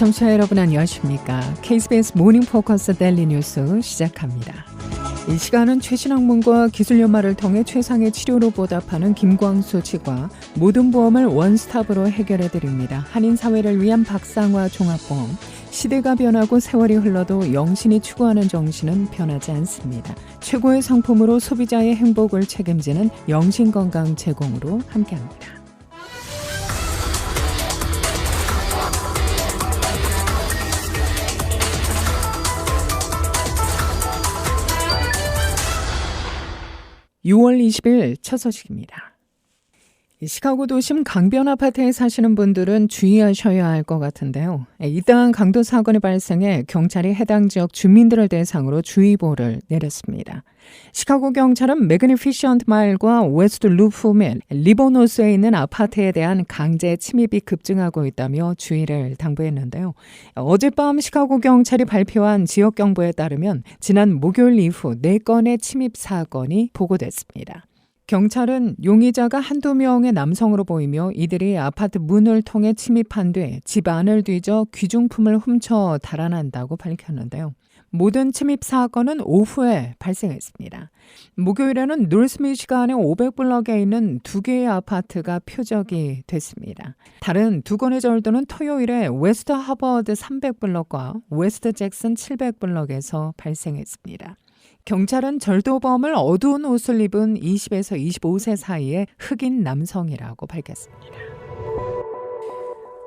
청취자 여러분 안녕하십니까? KBS 모닝 포커스 데일리 뉴스 시작합니다. 이 시간은 최신 학문과 기술 연마를 통해 최상의 치료로 보답하는 김광수 측과 모든 보험을 원스톱으로 해결해 드립니다. 한인 사회를 위한 박상화 종합보험. 시대가 변하고 세월이 흘러도 영신이 추구하는 정신은 변하지 않습니다. 최고의 상품으로 소비자의 행복을 책임지는 영신건강 제공으로 함께합니다. (6월 20일) 첫 소식입니다. 시카고 도심 강변 아파트에 사시는 분들은 주의하셔야 할 것 같은데요. 이따한 강도 사건이 발생해 경찰이 해당 지역 주민들을 대상으로 주의보를 내렸습니다. 시카고 경찰은 매그니피션트 마일과 웨스트 루프 및 리버노스에 있는 아파트에 대한 강제 침입이 급증하고 있다며 주의를 당부했는데요. 어젯밤 시카고 경찰이 발표한 지역 경보에 따르면 지난 목요일 이후 4건의 침입 사건이 보고됐습니다. 경찰은 용의자가 한두 명의 남성으로 보이며 이들이 아파트 문을 통해 침입한 뒤 집 안을 뒤져 귀중품을 훔쳐 달아난다고 밝혔는데요. 모든 침입 사건은 오후에 발생했습니다. 목요일에는 노스미시간의 500블럭에 있는 2개의 아파트가 표적이 됐습니다. 다른 2건의 절도는 토요일에 웨스트 하버드 300블럭과 웨스트 잭슨 700블럭에서 발생했습니다. 경찰은 절도범을 어두운 옷을 입은 20에서 25세 사이의 흑인 남성이라고 밝혔습니다.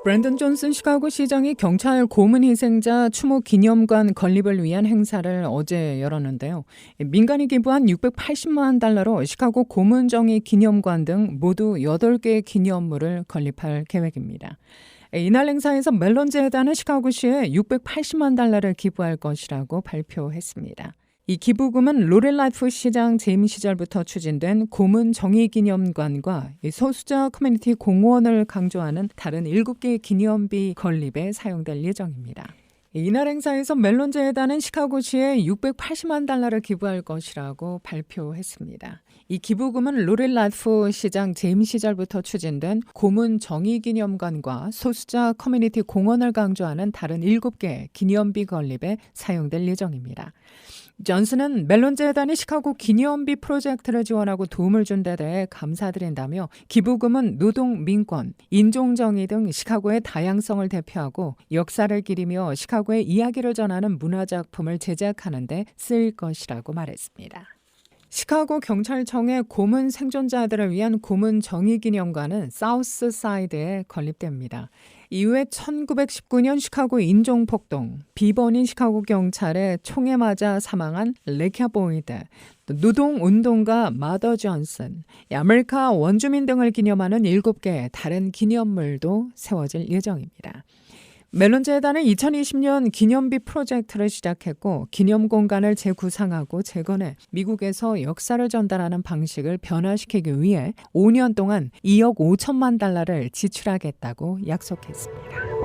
브랜든 존슨 시카고 시장이 경찰 고문 희생자 추모 기념관 건립을 위한 행사를 어제 열었는데요. 민간이 기부한 $680만 달러로 시카고 고문 정의 기념관 등 모두 8개의 기념물을 건립할 계획입니다. 이날 행사에서 멜론 재단은 시카고시에 $680만 달러를 기부할 것이라고 발표했습니다. 이 기부금은 로렐 라이프 시장 재임 시절부터 추진된 고문 정의기념관과 소수자 커뮤니티 공원을 강조하는 다른 7개의 기념비 건립에 사용될 예정입니다. 이날 행사에서 멜론 재단은 시카고시에 $680만 달러를 기부할 것이라고 발표했습니다. 이 기부금은 로렐 라이프 시장 재임 시절부터 추진된 고문 정의기념관과 소수자 커뮤니티 공원을 강조하는 다른 7개 기념비 건립에 사용될 예정입니다. 존슨은 멜론 재단이 시카고 기념비 프로젝트를 지원하고 도움을 준 데 대해 감사드린다며 기부금은 노동, 민권, 인종정의 등 시카고의 다양성을 대표하고 역사를 기리며 시카고의 이야기를 전하는 문화작품을 제작하는 데 쓰일 것이라고 말했습니다. 시카고 경찰청의 고문 생존자들을 위한 고문 정의기념관은 사우스 사이드에 건립됩니다. 이후에 1919년 시카고 인종폭동, 비번인 시카고 경찰의 총에 맞아 사망한 레캬 보이드, 노동운동가 마더 존슨, 아메리카 원주민 등을 기념하는 7개의 다른 기념물도 세워질 예정입니다. 멜론 재단은 2020년 기념비 프로젝트를 시작했고 기념 공간을 재구상하고 재건해 미국에서 역사를 전달하는 방식을 변화시키기 위해 5년 동안 $2억 5천만 달러를 지출하겠다고 약속했습니다.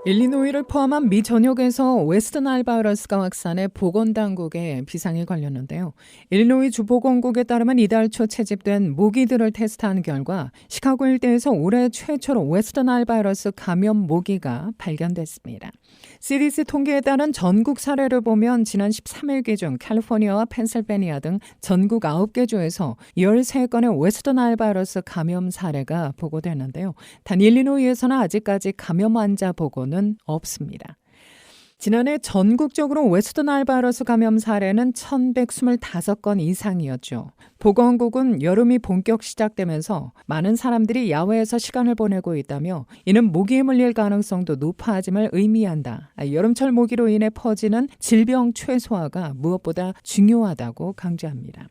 일리노이를 포함한 미 전역에서 웨스트 나일 바이러스가 확산해 보건당국에 비상이 걸렸는데요. 일리노이 주보건국에 따르면 이달 초 채집된 모기들을 테스트한 결과 시카고 일대에서 올해 최초로 웨스트 나일 바이러스 감염 모기가 발견됐습니다. CDC 통계에 따른 전국 사례를 보면 지난 13일 기준 캘리포니아와 펜실베니아 등 전국 9개 주에서 13건의 웨스트 나일 바이러스 감염 사례가 보고됐는데요. 단 일리노이에서는 아직까지 감염 환자 보고는 없습니다. 지난해 전국적으로 웨스트 나일 바이러스 감염 사례는 1,125건 이상이었죠. 보건국은 여름이 본격 시작되면서 많은 사람들이 야외에서 시간을 보내고 있다며 이는 모기에 물릴 가능성도 높아짐을 의미한다. 여름철 모기로 인해 퍼지는 질병 최소화가 무엇보다 중요하다고 강조합니다.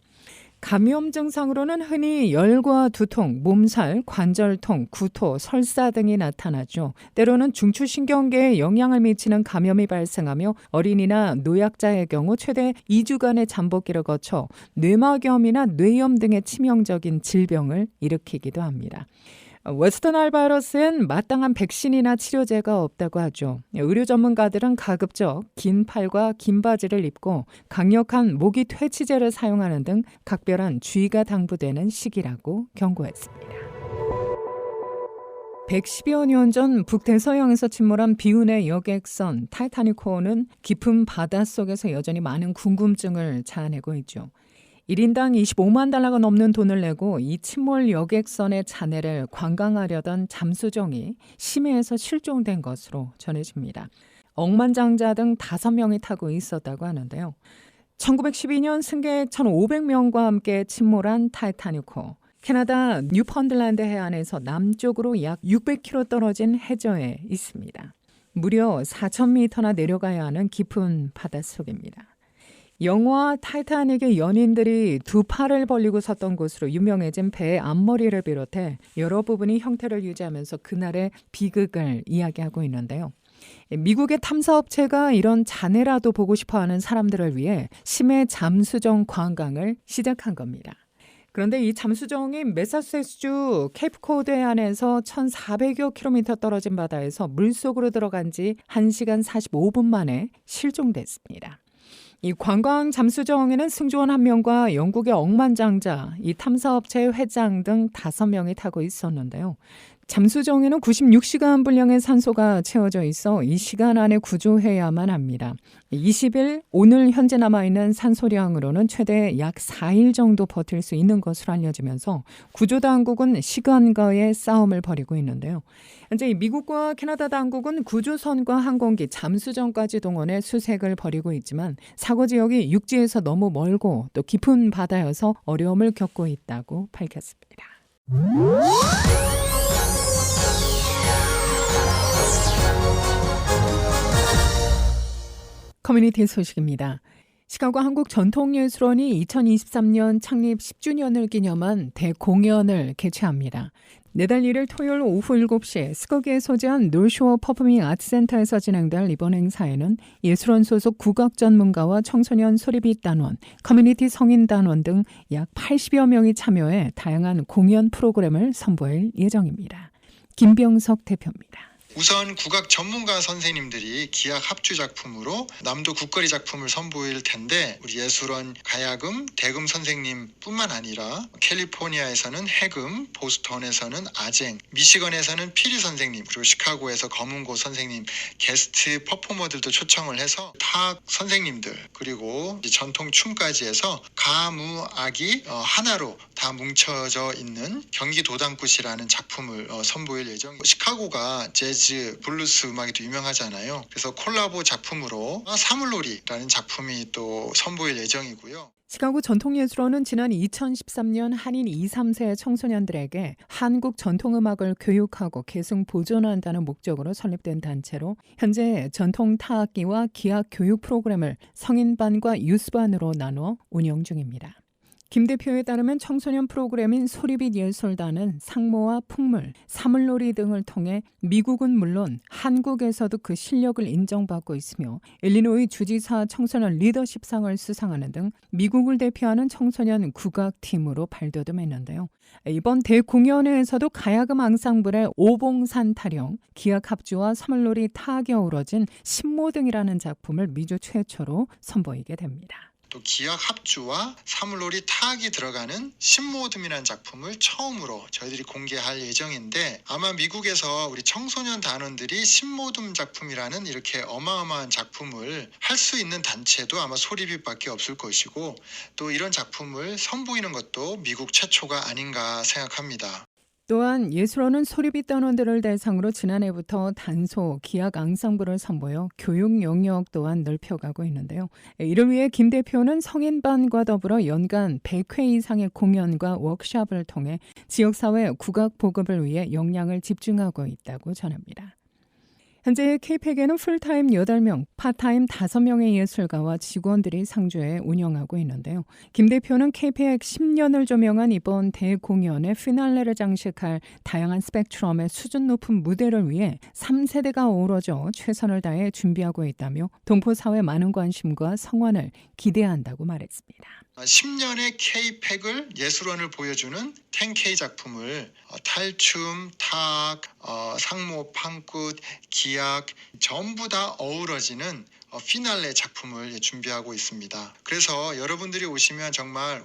감염 증상으로는 흔히 열과 두통, 몸살, 관절통, 구토, 설사 등이 나타나죠. 때로는 중추신경계에 영향을 미치는 감염이 발생하며 어린이나 노약자의 경우 최대 2주간의 잠복기를 거쳐 뇌막염이나 뇌염 등의 치명적인 질병을 일으키기도 합니다. 웨스트 나일 바이러스엔 마땅한 백신이나 치료제가 없다고 하죠. 의료 전문가들은 가급적 긴 팔과 긴 바지를 입고 강력한 모기 퇴치제를 사용하는 등 각별한 주의가 당부되는 시기라고 경고했습니다. 110여 년 전 북대서양에서 침몰한 비운의 여객선 타이타닉호는 깊은 바닷속에서 여전히 많은 궁금증을 자아내고 있죠. 1인당 25만 달러가 넘는 돈을 내고 이 침몰 여객선의 잔해를 관광하려던 잠수정이 심해에서 실종된 것으로 전해집니다. 억만장자 등 5명이 타고 있었다고 하는데요. 1912년 승객 1,500명과 함께 침몰한 타이타닉호. 캐나다 뉴펀들랜드 해안에서 남쪽으로 약 600km 떨어진 해저에 있습니다. 무려 4,000m나 내려가야 하는 깊은 바닷속입니다. 영화 타이타닉의 연인들이 두 팔을 벌리고 섰던 곳으로 유명해진 배의 앞머리를 비롯해 여러 부분이 형태를 유지하면서 그날의 비극을 이야기하고 있는데요. 미국의 탐사업체가 이런 잔해라도 보고 싶어하는 사람들을 위해 심해 잠수정 관광을 시작한 겁니다. 그런데 이 잠수정이 매사추세츠주 케이프코드 해안에서 1,400여 킬로미터 떨어진 바다에서 물속으로 들어간 지 1시간 45분 만에 실종됐습니다. 이 관광 잠수정에는 승조원 1명과 영국의 억만장자, 이 탐사업체 회장 등 5명이 타고 있었는데요. 잠수정에는 96시간 분량의 산소가 채워져 있어 이 시간 안에 구조해야만 합니다. 20일, 오늘 현재 남아있는 산소량으로는 최대 약 4일 정도 버틸 수 있는 것으로 알려지면서 구조당국은 시간과의 싸움을 벌이고 있는데요. 현재 미국과 캐나다 당국은 구조선과 항공기, 잠수정까지 동원해 수색을 벌이고 있지만 사고 지역이 육지에서 너무 멀고 또 깊은 바다여서 어려움을 겪고 있다고 밝혔습니다. 커뮤니티 소식입니다. 시카고 한국전통예술원이 2023년 창립 10주년을 기념한 대공연을 개최합니다. 내달 1일 토요일 오후 7시 스커기에 소재한 놀쇼어 퍼포밍 아트센터에서 진행될 이번 행사에는 예술원 소속 국악 전문가와 청소년 소리빛단원, 커뮤니티 성인단원 등 약 80여 명이 참여해 다양한 공연 프로그램을 선보일 예정입니다. 김병석 대표입니다. 우선 국악 전문가 선생님들이 기악 합주 작품으로 남도 국거리 작품을 선보일 텐데 우리 예술원 가야금, 대금 선생님뿐만 아니라 캘리포니아에서는 해금, 보스턴에서는 아쟁, 미시건에서는 피리 선생님, 그리고 시카고에서 검은고 선생님 게스트 퍼포머들도 초청을 해서 타악 선생님들 그리고 전통 춤까지 해서 가무악이 하나로 다 뭉쳐져 있는 경기도당굿이라는 작품을 선보일 예정입니다. 시카고가 재즈 블루스 음악이 또 유명하잖아요. 그래서 콜라보 작품으로 사물놀이라는 작품이 또 선보일 예정이고요. 시카고 전통예술원은 지난 2013년 한인 2, 3세 청소년들에게 한국 전통음악을 교육하고 계승 보존한다는 목적으로 설립된 단체로 현재 전통 타악기와 기악 교육 프로그램을 성인반과 유스반으로 나눠 운영 중입니다. 김 대표에 따르면 청소년 프로그램인 소리빛 예술단은 상모와 풍물, 사물놀이 등을 통해 미국은 물론 한국에서도 그 실력을 인정받고 있으며 일리노이 주지사 청소년 리더십상을 수상하는 등 미국을 대표하는 청소년 국악팀으로 발돋움했는데요. 이번 대공연회에서도 가야금 앙상블의 오봉산 타령, 기악 합주와 사물놀이 타악이 어우러진 신모등이라는 작품을 미주 최초로 선보이게 됩니다. 또 기악 합주와 사물놀이 타악이 들어가는 신모듬이라는 작품을 처음으로 저희들이 공개할 예정인데 아마 미국에서 우리 청소년 단원들이 신모듬 작품이라는 이렇게 어마어마한 작품을 할 수 있는 단체도 아마 소리빛밖에 없을 것이고 또 이런 작품을 선보이는 것도 미국 최초가 아닌가 생각합니다. 또한 예술원은 소리빛 단원들을 대상으로 지난해부터 단소, 기악 앙상블을 선보여 교육 영역 또한 넓혀가고 있는데요. 이를 위해 김 대표는 성인반과 더불어 연간 100회 이상의 공연과 워크숍을 통해 지역사회 국악 보급을 위해 역량을 집중하고 있다고 전합니다. 현재 K-팩에는 풀타임 8명, 파타임 5명의 예술가와 직원들이 상주해 운영하고 있는데요. 김 대표는 K-팩 10년을 조명한 이번 대공연의 피날레를 장식할 다양한 스펙트럼의 수준 높은 무대를 위해 3세대가 어우러져 최선을 다해 준비하고 있다며 동포사회 많은 관심과 성원을 기대한다고 말했습니다. 10년의 K-팩을 예술원을 보여주는 10K 작품을 탈춤, 타악, 상모, 판굿, 기악 전부 다 어우러지는 피날레 작품을 준비하고 있습니다. 그래서 여러분들이 오시면 정말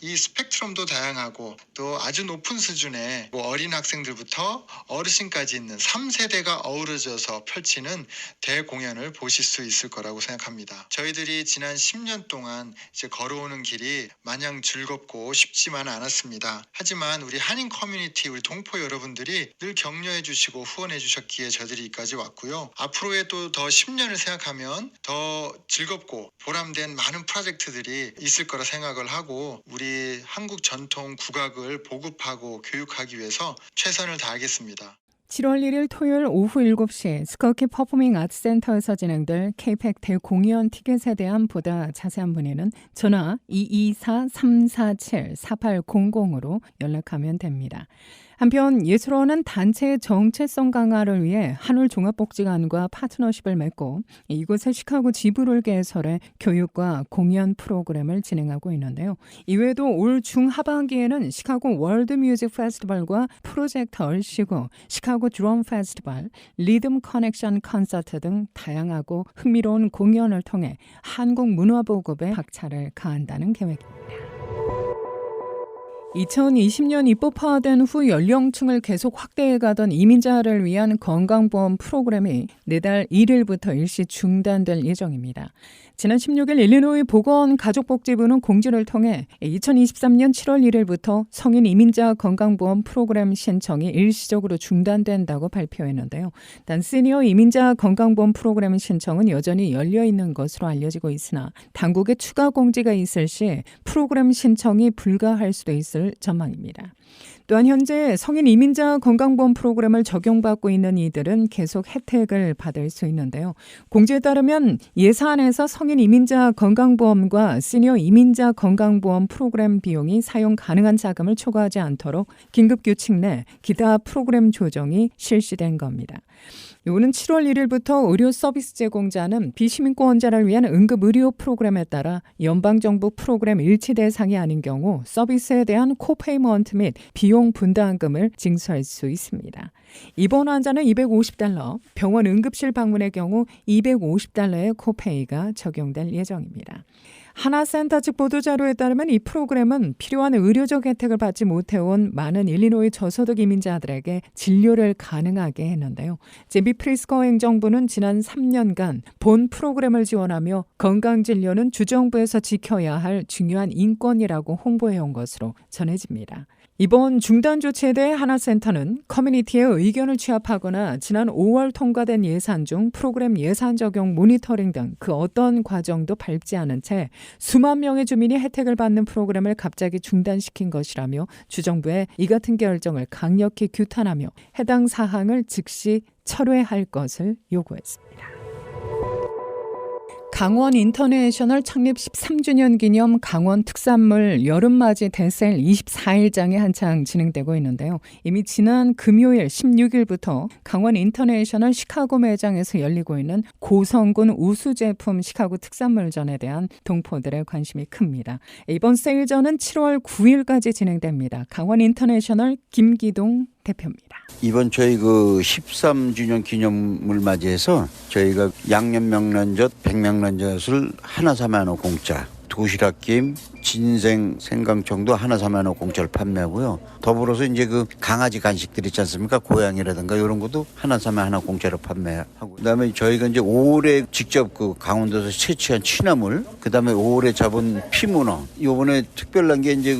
이 스펙트럼도 다양하고 또 아주 높은 수준의 어린 학생들부터 어르신까지 있는 3세대가 어우러져서 펼치는 대공연을 보실 수 있을 거라고 생각합니다. 저희들이 지난 10년 동안 이제 걸어오는 길이 마냥 즐겁고 쉽지만 않았습니다. 하지만 우리 한인 커뮤니티, 우리 동포 여러분들이 늘 격려해 주시고 후원해 주셨기에 저희들이 여기까지 왔고요. 앞으로의 또 더 10년을 생각하면 더 즐겁고 보람된 많은 프로젝트들이 있을 거라 생각을 하고 우리 한국 전통 국악을 보급하고 교육하기 위해서 최선을 다하겠습니다. 7월 1일 토요일 오후 7시 스커키 퍼포밍 아트센터에서 진행될 K-PAC 대공연 티켓에 대한 보다 자세한 문의는 전화 224-347-4800으로 연락하면 됩니다. 한편 예술원은 단체의 정체성 강화를 위해 한울종합복지관과 파트너십을 맺고 이곳에 시카고 지부를 개설해 교육과 공연 프로그램을 진행하고 있는데요. 이외에도 올 중하반기에는 시카고 월드 뮤직 페스티벌과 프로젝트 얼씨구, 시카고 드럼 페스티벌, 리듬 커넥션 콘서트 등 다양하고 흥미로운 공연을 통해 한국 문화 보급에 박차를 가한다는 계획입니다. 2020년 입법화된 후 연령층을 계속 확대해가던 이민자를 위한 건강보험 프로그램이 내달 1일부터 일시 중단될 예정입니다. 지난 16일 일리노이 보건가족복지부는 공지를 통해 2023년 7월 1일부터 성인 이민자 건강보험 프로그램 신청이 일시적으로 중단된다고 발표했는데요. 단 시니어 이민자 건강보험 프로그램 신청은 여전히 열려있는 것으로 알려지고 있으나 당국의 추가 공지가 있을 시 프로그램 신청이 불가할 수도 있을 전망입니다. 또한 현재 성인 이민자 건강보험 프로그램을 적용받고 있는 이들은 계속 혜택을 받을 수 있는데요. 공지에 따르면 예산에서 성인 이민자 건강보험과 시니어 이민자 건강보험 프로그램 비용이 사용 가능한 자금을 초과하지 않도록 긴급규칙 내 기타 프로그램 조정이 실시된 겁니다. 이거는 7월 1일부터 의료 서비스 제공자는 비시민권자를 위한 응급의료 프로그램에 따라 연방정부 프로그램 일치 대상이 아닌 경우 서비스에 대한 코페이먼트 및 비용 분담금을 징수할 수 있습니다. 입원 환자는 $250, 병원 응급실 방문의 경우 $250의 코페이가 적용될 예정입니다. 하나센터 측 보도자료에 따르면 이 프로그램은 필요한 의료적 혜택을 받지 못해온 많은 일리노이 저소득 이민자들에게 진료를 가능하게 했는데요. 제비 프리스커 행정부는 지난 3년간 본 프로그램을 지원하며 건강진료는 주정부에서 지켜야 할 중요한 인권이라고 홍보해온 것으로 전해집니다. 이번 중단 조치에 대해 하나센터는 커뮤니티의 의견을 취합하거나 지난 5월 통과된 예산 중 프로그램 예산 적용 모니터링 등 그 어떤 과정도 밟지 않은 채 수만 명의 주민이 혜택을 받는 프로그램을 갑자기 중단시킨 것이라며 주정부에 이 같은 결정을 강력히 규탄하며 해당 사항을 즉시 철회할 것을 요구했습니다. 강원 인터내셔널 창립 13주년 기념 강원 특산물 여름맞이 대세일 24일장이 한창 진행되고 있는데요. 이미 지난 금요일 16일부터 강원 인터내셔널 시카고 매장에서 열리고 있는 고성군 우수 제품 시카고 특산물전에 대한 동포들의 관심이 큽니다. 이번 세일전은 7월 9일까지 진행됩니다. 강원 인터내셔널 김기동 대표입니다. 이번 저희 13주년 기념을 맞이해서 저희가 양념 명란젓, 백명란젓을 하나 사면 하나 공짜, 도시락김, 진생 생강청도 하나 사면 하나 공짜를 판매하고요. 더불어서 이제 강아지 간식들 있지 않습니까? 고양이라든가 이런 것도 하나 사면 하나 공짜로 판매하고. 그다음에 저희가 이제 올해 직접 강원도에서 채취한 취나물, 그다음에 올해 잡은 피문어. 이번에 특별한 게 이제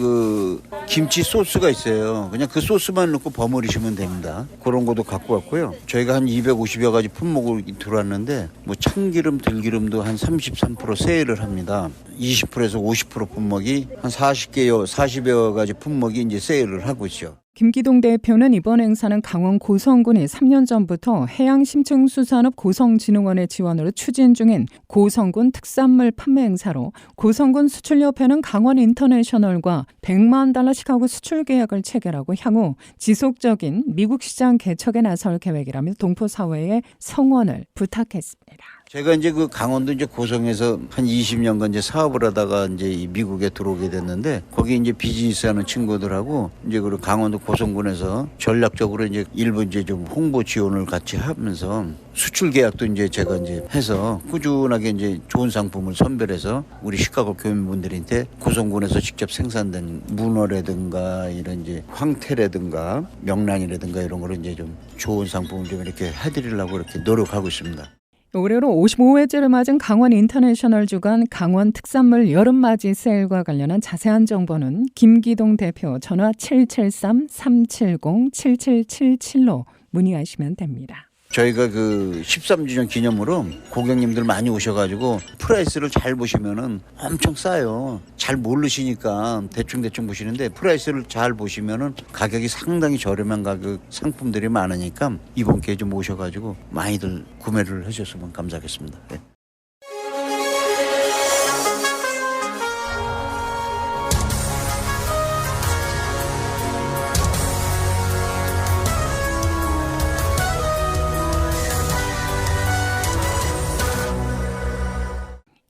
김치 소스가 있어요. 그냥 그 소스만 넣고 버무리시면 됩니다. 그런 것도 갖고 왔고요. 저희가 한 250여 가지 품목을 들어왔는데 참기름, 들기름도 한 33% 세일을 합니다. 20%에서 50% 품목이 한 40여 가지 품목이 이제 세일을 하고 있죠. 김기동 대표는 이번 행사는 강원 고성군이 3년 전부터 해양심층수산업 고성진흥원의 지원으로 추진 중인 고성군 특산물 판매 행사로 고성군 수출협회는 강원 인터내셔널과 $100만 시카고 수출 계약을 체결하고 향후 지속적인 미국 시장 개척에 나설 계획이라며 동포사회의 성원을 부탁했습니다. 제가 이제 그 강원도 이제 고성에서 한 20년간 이제 사업을 하다가 이제 이 미국에 들어오게 됐는데 거기 이제 비즈니스 하는 친구들하고 이제 그 강원도 고성군에서 전략적으로 이제 일부 이제 좀 홍보 지원을 같이 하면서 수출 계약도 이제 제가 이제 해서 꾸준하게 이제 좋은 상품을 선별해서 우리 시카고 교민분들한테 고성군에서 직접 생산된 문어라든가 이런 이제 황태라든가 명란이라든가 이런 거를 이제 좀 좋은 상품을 좀 이렇게 해드리려고 이렇게 노력하고 있습니다. 올해로 55회째를 맞은 강원 인터내셔널 주간 강원 특산물 여름맞이 세일과 관련한 자세한 정보는 김기동 대표 전화 773-370-7777로 문의하시면 됩니다. 저희가 그 13주년 기념으로 고객님들 많이 오셔가지고 프라이스를 잘 보시면은 엄청 싸요. 잘 모르시니까 대충 보시는데 프라이스를 잘 보시면은 가격이 상당히 저렴한 가격 상품들이 많으니까 이번 기회에 좀 오셔가지고 많이들 구매를 해주셨으면 감사하겠습니다. 네.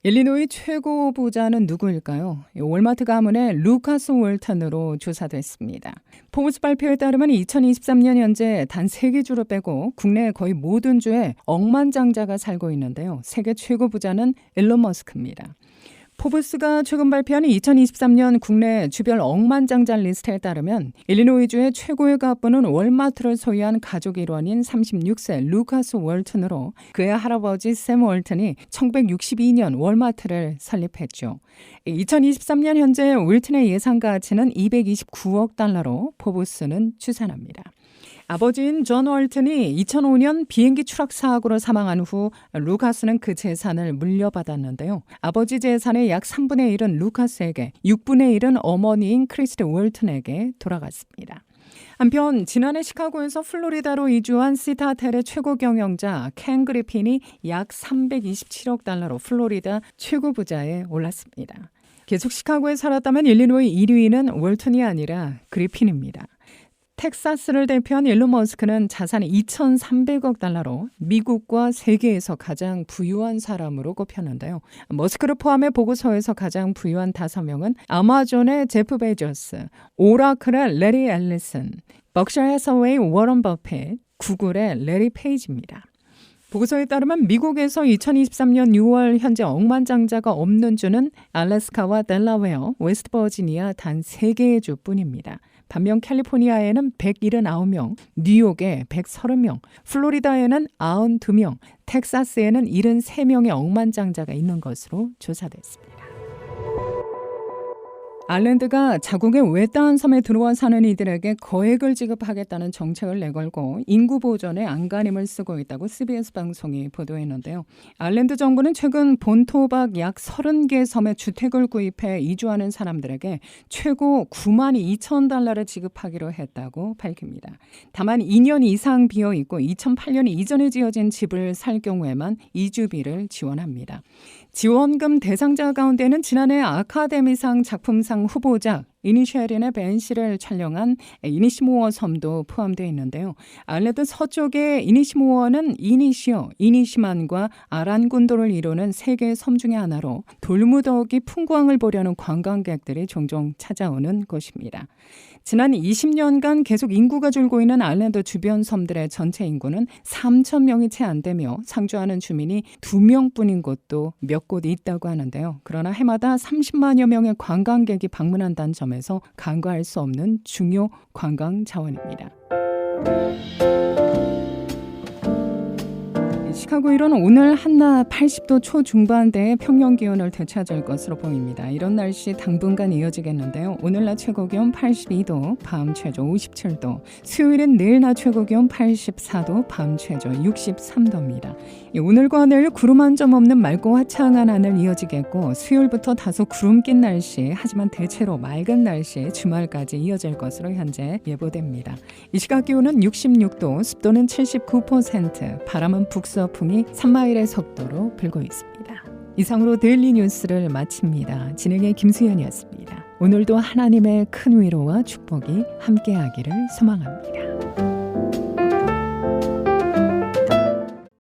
일리노이 최고 부자는 누구일까요? 월마트 가문의 루카스 월턴으로 조사됐습니다. 포브스 발표에 따르면 2023년 현재 단 3개 주를 빼고 국내 거의 모든 주에 억만장자가 살고 있는데요. 세계 최고 부자는 일론 머스크입니다. 포브스가 최근 발표한 2023년 국내 주별 억만장자 리스트에 따르면 일리노이주의 최고의 가부는 월마트를 소유한 가족 일원인 36세 루카스 월튼으로 그의 할아버지 샘 월튼이 1962년 월마트를 설립했죠. 2023년 현재 월튼의 예상 가치는 229억 달러로 포브스는 추산합니다. 아버지인 존 월튼이 2005년 비행기 추락 사고로 사망한 후 루카스는 그 재산을 물려받았는데요. 아버지 재산의 약 3분의 1은 루카스에게, 6분의 1은 어머니인 크리스티 월튼에게 돌아갔습니다. 한편 지난해 시카고에서 플로리다로 이주한 시타텔의 최고 경영자 켄 그리핀이 약 327억 달러로 플로리다 최고 부자에 올랐습니다. 계속 시카고에 살았다면 일리노이 1위는 월튼이 아니라 그리핀입니다. 텍사스를 대표한 일론 머스크는 자산이 2,300억 달러로 미국과 세계에서 가장 부유한 사람으로 꼽혔는데요. 머스크를 포함해 보고서에서 가장 부유한 5명은 아마존의 제프 베조스, 오라클의 레리 앨리슨, 벅셔 해서웨이 워런 버핏, 구글의 레리 페이지입니다. 보고서에 따르면 미국에서 2023년 6월 현재 억만장자가 없는 주는 알래스카와 델라웨어, 웨스트버지니아 단 3개의 주뿐입니다. 반면 캘리포니아에는 179명, 뉴욕에 130명, 플로리다에는 92명, 텍사스에는 73명의 억만장자가 있는 것으로 조사됐습니다. 아일랜드가 자국의 외딴 섬에 들어와 사는 이들에게 거액을 지급하겠다는 정책을 내걸고 인구 보전에 안간힘을 쓰고 있다고 CBS 방송이 보도했는데요. 아일랜드 정부는 최근 본토 밖 약 30개 섬에 주택을 구입해 이주하는 사람들에게 최고 9만 2천 달러를 지급하기로 했다고 밝힙니다. 다만 2년 이상 비어있고 2008년 이전에 지어진 집을 살 경우에만 이주비를 지원합니다. 지원금 대상자 가운데는 지난해 아카데미상 작품상 후보작 이니셜인의 벤시를 촬영한 이니시모어 섬도 포함되어 있는데요. 아일랜드 서쪽의 이니시모어는 이니시오, 이니시만과 아란군도를 이루는 3개의 섬 중의 하나로 돌무더기 풍광을 보려는 관광객들이 종종 찾아오는 곳입니다. 지난 20년간 계속 인구가 줄고 있는 아일랜드 주변 섬들의 전체 인구는 3,000명이 채 안 되며 상주하는 주민이 2명뿐인 곳도 몇 곳 있다고 하는데요. 그러나 해마다 30만여 명의 관광객이 방문한다는 점에서 간과할 수 없는 중요 관광 자원입니다. 시카고 일원은 오늘 한낮 80도 초중반대의 평년 기온을 되찾을 것으로 보입니다. 이런 날씨 당분간 이어지겠는데요. 오늘 낮 최고 기온 82도, 밤 최저 57도, 수요일은 내일 낮 최고 기온 84도, 밤 최저 63도입니다. 오늘과 내일 구름 한 점 없는 맑고 화창한 하늘 이어지겠고 수요일부터 다소 구름 낀 날씨, 하지만 대체로 맑은 날씨 주말까지 이어질 것으로 현재 예보됩니다. 이 시각 기온은 66도, 습도는 79%, 바람은 북서풍이 3마일의 속도로 불고 있습니다. 이상으로 데일리 뉴스를 마칩니다. 진행의 김수연이었습니다. 오늘도 하나님의 큰 위로와 축복이 함께하기를 소망합니다.